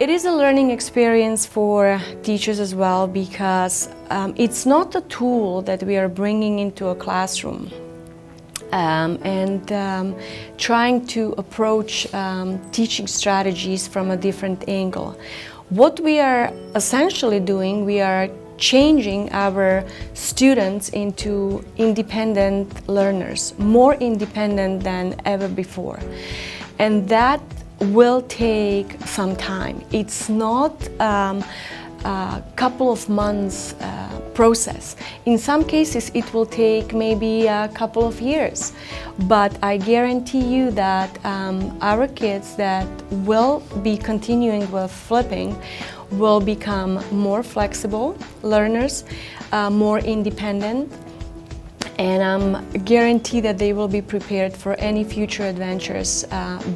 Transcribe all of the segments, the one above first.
It is a learning experience for teachers as well, because it's not a tool that we are bringing into a classroom and trying to approach teaching strategies from a different angle. What we are essentially doing, we are changing our students into independent learners, more independent than ever before. And that will take some time. It's not a couple of months process. In some cases it will take maybe a couple of years, but I guarantee you that our kids that will be continuing with flipping will become more flexible learners, more independent, and I'm guarantee that they will be prepared for any future adventures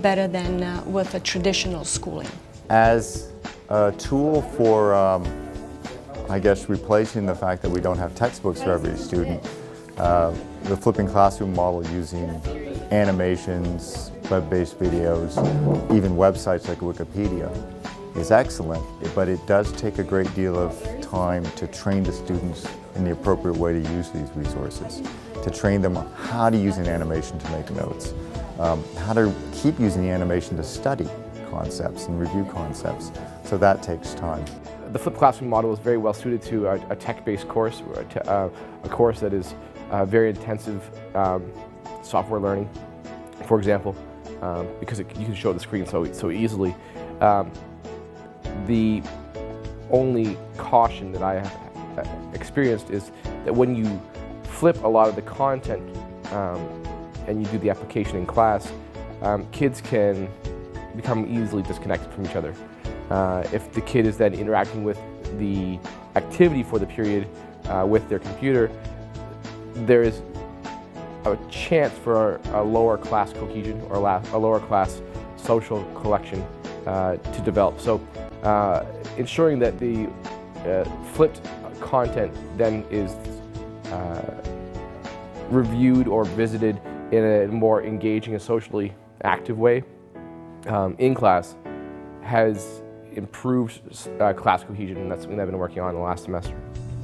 better than with a traditional schooling. As a tool for, I guess, replacing the fact that we don't have textbooks for every student, the flipping classroom model using animations, web-based videos, even websites like Wikipedia is excellent, but it does take a great deal of time to train the students in the appropriate way to use these resources, to train them on how to use an animation to make notes, how to keep using the animation to study concepts and review concepts. So that takes time. The flipped classroom model is very well suited to a tech-based course, a course that is very intensive software learning, for example, because you can show the screen so easily. The only caution that I have experienced is that when you flip a lot of the content and you do the application in class, kids can become easily disconnected from each other. If the kid is then interacting with the activity for the period with their computer, there is a chance for a lower class cohesion or a lower class social collection to develop. So ensuring that the flipped content then is reviewed or visited in a more engaging and socially active way in class has improved class cohesion, and that's something I've been working on in the last semester.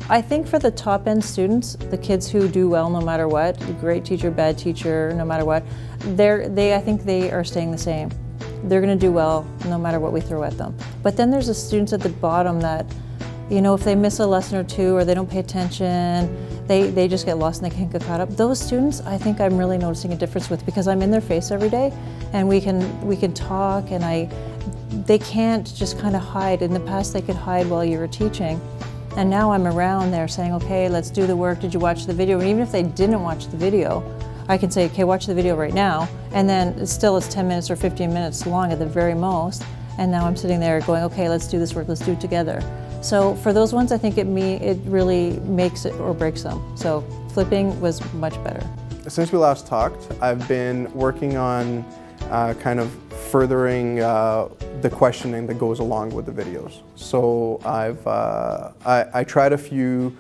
I think for the top-end students, the kids who do well no matter what, great teacher, bad teacher, no matter what, I think they are staying the same. They're going to do well no matter what we throw at them. But then there's the students at the bottom that, you know, if they miss a lesson or two or they don't pay attention, they just get lost and they can't get caught up. Those students, I think I'm really noticing a difference with, because I'm in their face every day and we can talk, and they can't just kind of hide. In the past they could hide while you were teaching. And now I'm around there saying, okay, let's do the work. Did you watch the video? And even if they didn't watch the video, I can say, okay, watch the video right now. And then it's 10 minutes or 15 minutes long at the very most. And now I'm sitting there going, okay, let's do this work, let's do it together. So for those ones, I think it really makes it or breaks them. So flipping was much better. Since we last talked, I've been working on kind of furthering the questioning that goes along with the videos. So I tried a few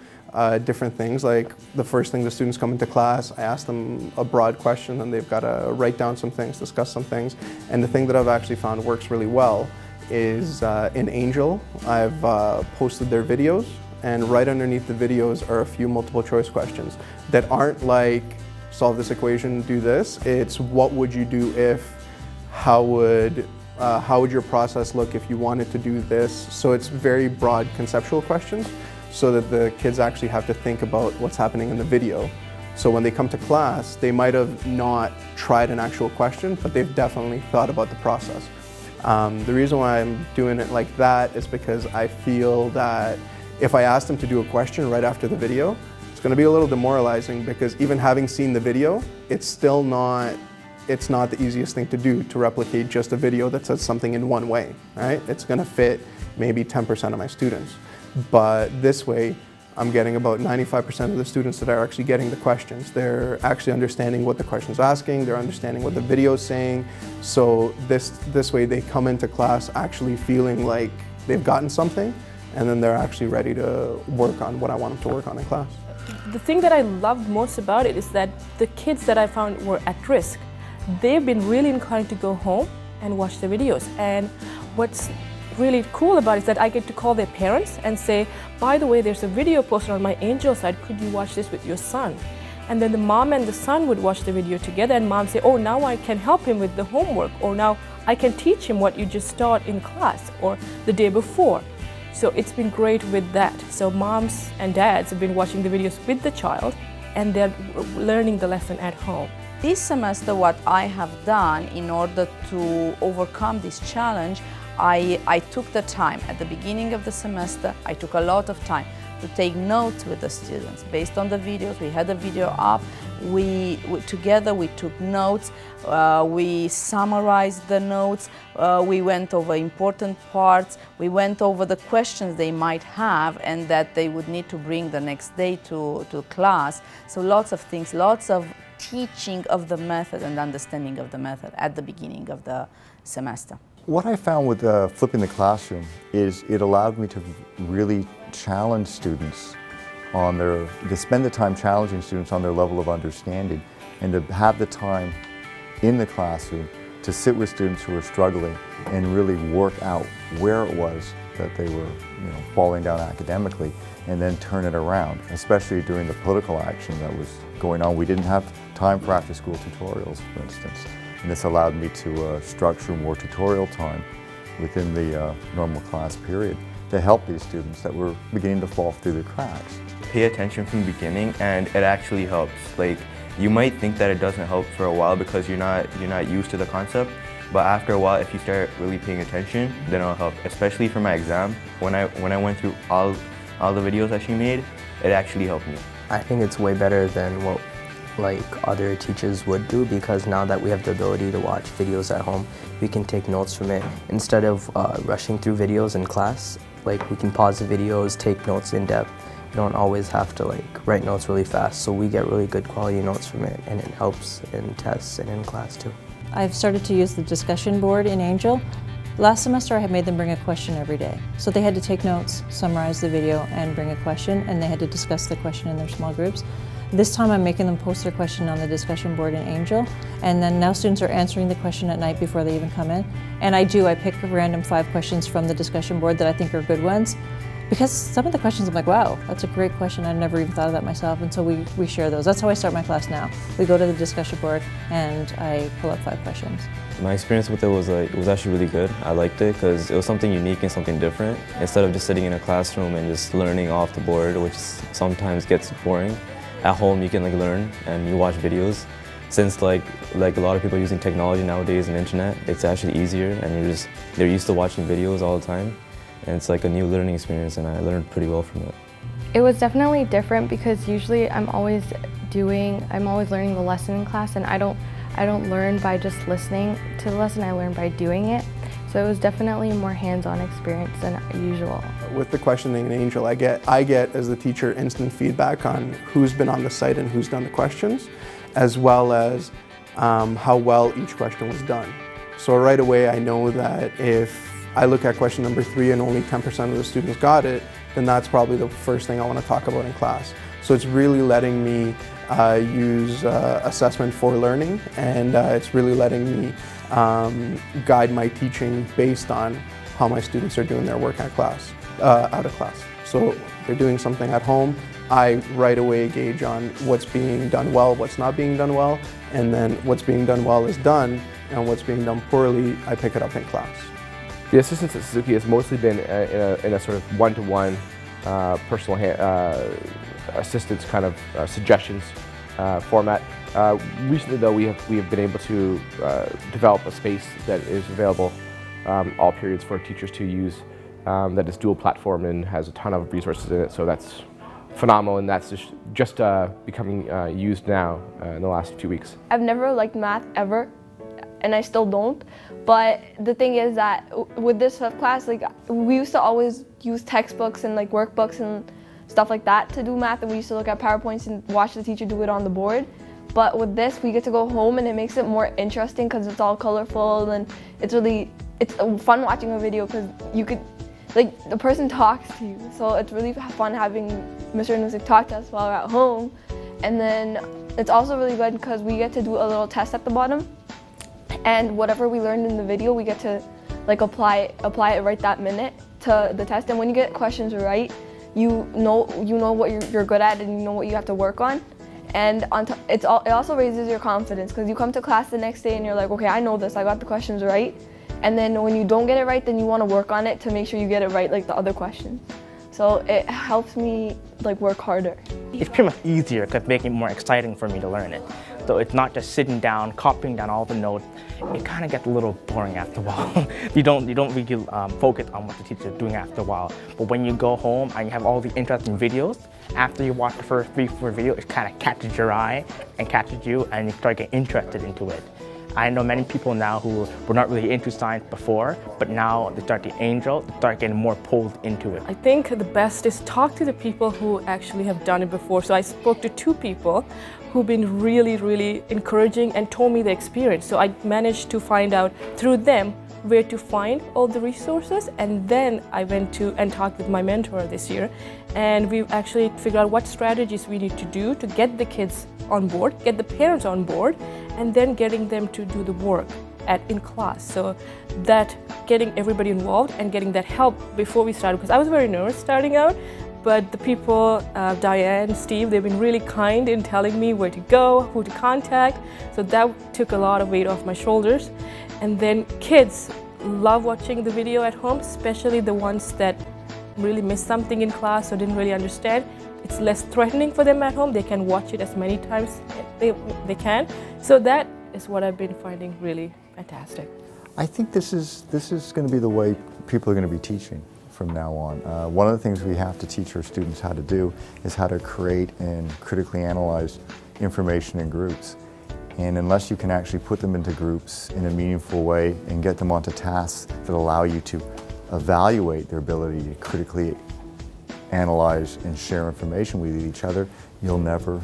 different things. Like the first thing, the students come into class, I ask them a broad question and they've got to write down some things, discuss some things. And the thing that I've actually found works really well is in Angel, I've posted their videos, and right underneath the videos are a few multiple choice questions that aren't like, solve this equation, do this. It's what would you do if, how would your process look if you wanted to do this? So it's very broad conceptual questions so that the kids actually have to think about what's happening in the video. So when they come to class, they might have not tried an actual question, but they've definitely thought about the process. The reason why I'm doing it like that is because I feel that if I ask them to do a question right after the video, it's going to be a little demoralizing, because even having seen the video, it's not the easiest thing to do to replicate just a video that says something in one way, right? It's going to fit maybe 10% of my students. But this way, I'm getting about 95% of the students that are actually getting the questions. They're actually understanding what the question's asking, they're understanding what the video's saying. So this way they come into class actually feeling like they've gotten something, and then they're actually ready to work on what I want them to work on in class. The thing that I loved most about it is that the kids that I found were at risk, they've been really inclined to go home and watch the videos. And what's really cool about it is that I get to call their parents and say, by the way, there's a video posted on my Angel site, could you watch this with your son? And then the mom and the son would watch the video together, and mom say, oh, now I can help him with the homework, or now I can teach him what you just taught in class or the day before. So it's been great with that. So moms and dads have been watching the videos with the child, and they're learning the lesson at home. This semester, what I have done in order to overcome this challenge, I took the time. At the beginning of the semester, I took a lot of time to take notes with the students. Based on the videos, we had the video up, together we took notes, we summarized the notes, we went over important parts, we went over the questions they might have and that they would need to bring the next day to class. So lots of things, lots of teaching of the method and understanding of the method at the beginning of the semester. What I found with flipping the classroom is it allowed me to really challenge students on to spend the time challenging students on their level of understanding, and to have the time in the classroom to sit with students who were struggling and really work out where it was that they were falling down academically, and then turn it around, especially during the political action that was going on. We didn't have time for after-school tutorials, for instance. And this allowed me to structure more tutorial time within the normal class period to help these students that were beginning to fall through the cracks. Pay attention from the beginning, and it actually helps. Like, you might think that it doesn't help for a while because you're not used to the concept, but after a while, if you start really paying attention, then it'll help. Especially for my exam, when I went through all the videos that she made, it actually helped me. I think it's way better than what other teachers would do, because now that we have the ability to watch videos at home, we can take notes from it. Instead of rushing through videos in class, we can pause the videos, take notes in depth. You don't always have to write notes really fast, so we get really good quality notes from it, and it helps in tests and in class too. I've started to use the discussion board in Angel. Last semester I had made them bring a question every day. So they had to take notes, summarize the video, and bring a question, and they had to discuss the question in their small groups. This time I'm making them post their question on the discussion board in Angel, and then now students are answering the question at night before they even come in. And I pick a random 5 questions from the discussion board that I think are good ones, because some of the questions I'm like, wow, that's a great question, I never even thought of that myself, and so we share those. That's how I start my class now. We go to the discussion board and I pull up 5 questions. My experience with it was actually really good. I liked it because it was something unique and something different. Instead of just sitting in a classroom and just learning off the board, which sometimes gets boring. At home you can learn and you watch videos. Since like a lot of people are using technology nowadays and internet, it's actually easier, and they're used to watching videos all the time. And it's like a new learning experience, and I learned pretty well from it. It was definitely different because usually I'm always learning the lesson in class, and I don't learn by just listening to the lesson, I learn by doing it. So it was definitely a more hands-on experience than usual. With the questioning in Angel, I get as the teacher instant feedback on who's been on the site and who's done the questions, as well as how well each question was done. So right away I know that if I look at question number 3 and only 10% of the students got it, then that's probably the first thing I want to talk about in class. So it's really letting me use assessment for learning, and it's really letting me guide my teaching based on how my students are doing their work out of class. So they're doing something at home, I right away gauge on what's being done well, what's not being done well, and then what's being done well is done, and what's being done poorly, I pick it up in class. The assistance at Suzuki has mostly been in a sort of one-to-one personal assistance kind of suggestions format. Recently though, we have been able to develop a space that is available all periods for teachers to use, that is dual platform and has a ton of resources in it, so that's phenomenal, and that's just becoming used now in the last few weeks. I've never liked math ever, and I still don't, but the thing is that with this class, we used to always use textbooks and workbooks and stuff like that to do math, and we used to look at PowerPoints and watch the teacher do it on the board. But with this, we get to go home, and it makes it more interesting because it's all colorful, and it's fun watching a video because you could, the person talks to you, so it's really fun having Mr. Nusik talk to us while we're at home. And then it's also really good because we get to do a little test at the bottom, and whatever we learned in the video, we get to like apply it right that minute to the test. And when you get questions right, you know what you're good at and you know what you have to work on. And it also raises your confidence, because you come to class the next day and you're like, okay, I know this, I got the questions right. And then when you don't get it right, then you want to work on it to make sure you get it right like the other questions. So it helps me like work harder. It's pretty much easier because it's making it more exciting for me to learn it. So it's not just sitting down, copying down all the notes. It kind of gets a little boring after a while. you don't really focus on what the teacher is doing after a while. But when you go home and you have all the interesting videos, after you watch the first 3-4 videos, it kind of catches your eye and catches you, and you start getting interested into it. I know many people now who were not really into science before, but now they start getting more pulled into it. I think the best is talk to the people who actually have done it before. So I spoke to 2 people who've been really, really encouraging and told me the experience. So I managed to find out through them where to find all the resources, and then I went to and talked with my mentor this year, and we actually figured out what strategies we need to do to get the kids on board, get the parents on board, and then getting them to do the work in class. So that getting everybody involved and getting that help before we started, because I was very nervous starting out, but the people, Diane, Steve, they've been really kind in telling me where to go, who to contact, so that took a lot of weight off my shoulders. And then kids love watching the video at home, especially the ones that really missed something in class or didn't really understand. It's less threatening for them at home. They can watch it as many times they can. So that is what I've been finding really fantastic. I think this is going to be the way people are going to be teaching from now on. One of the things we have to teach our students how to do is how to create and critically analyze information in groups. And unless you can actually put them into groups in a meaningful way and get them onto tasks that allow you to evaluate their ability to critically analyze and share information with each other, you'll never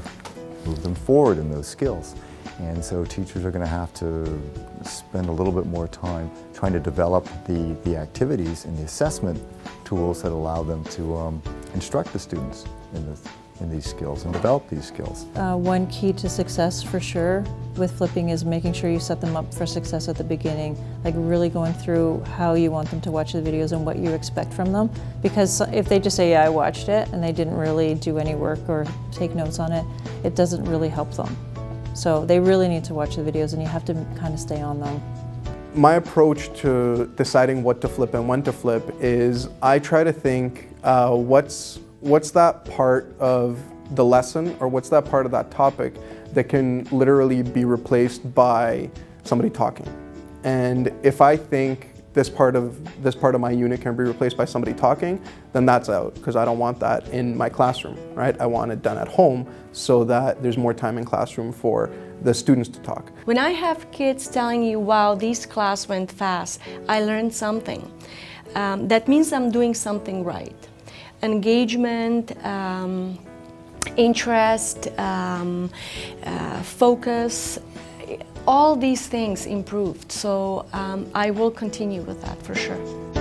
move them forward in those skills. And so teachers are going to have to spend a little bit more time trying to develop the activities and the assessment tools that allow them to instruct the students in these skills and develop these skills. One key to success for sure with flipping is making sure you set them up for success at the beginning, like really going through how you want them to watch the videos and what you expect from them. Because if they just say, yeah, I watched it, and they didn't really do any work or take notes on it, it doesn't really help them. So they really need to watch the videos, and you have to kind of stay on them. My approach to deciding what to flip and when to flip is I try to think what's that part of the lesson, or what's that part of that topic that can literally be replaced by somebody talking. And if I think this part of my unit can be replaced by somebody talking, then that's out, because I don't want that in my classroom, right? I want it done at home so that there's more time in classroom for the students to talk. When I have kids telling you, wow, this class went fast, I learned something, that means I'm doing something right. Engagement, interest, focus, all these things improved. So I will continue with that for sure.